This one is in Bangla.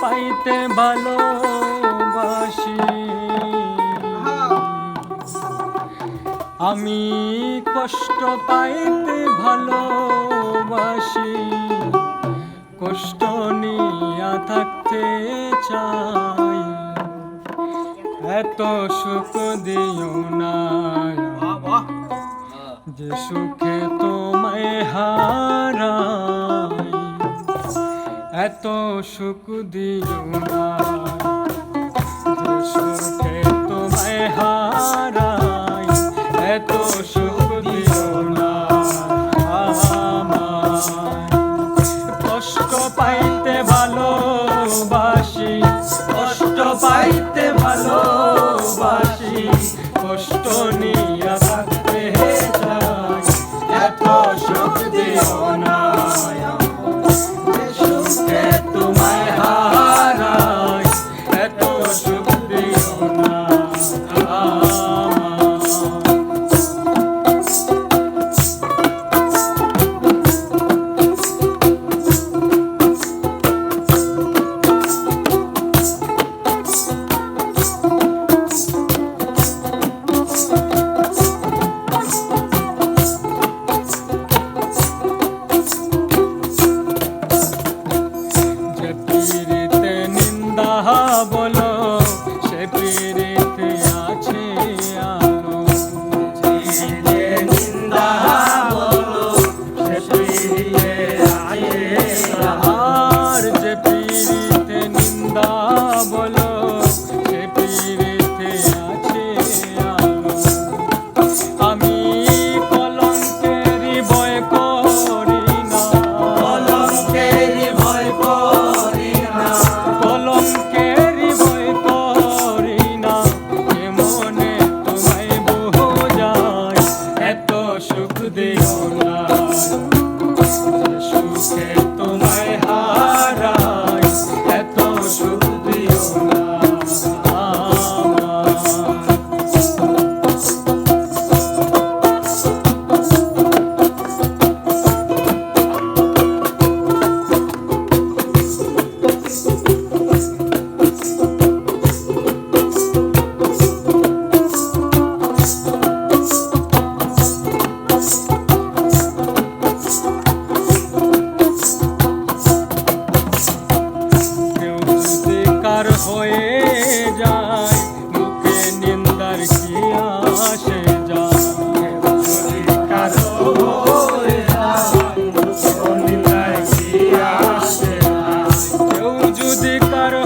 পাইতে ভালোবাসি, আমি কষ্ট পাইতে ভালোবাসি, কষ্ট নিয়া থাকতে চাই, এত সুখ দিও না যে সুখে তোমায় হারাই, এত সুখ দিও না যে সুখে তোমায় হারাই, এত সুখ দিও না আমায়। কষ্ট পাইতে ভালোবাসি, কষ্ট পাইতে ভালোবাসি, কষ্ট নিয়া থাকতে চাই, এত সুখ দিও না যে সুখে তোমায় হারাই, এত সুখ দিও না আমায়। বলো সে পীড়িতে আছে আলো, যে নিন্দা বলো সে পীড়িতে আছে আর, যে পীড়িতে নিন্দা বলো সে পীড়িতে আছে আলো। আমি কলঙ্কেরই ভয় করি না, কলঙ্কেরই ভয় করি না, কলঙ্কেরই ভয় করি না, মনে তোমায় বোঝাই, এত সুখ দিও না যে সুখে তোমায় হারাই, এত সুখ দিও না আমায়। হয়ে যায় মুখে নিন্দার কি আসে যায়, কারো হয়ে যায় নিন্দার কি আসে যায়, কেউ যদি কারো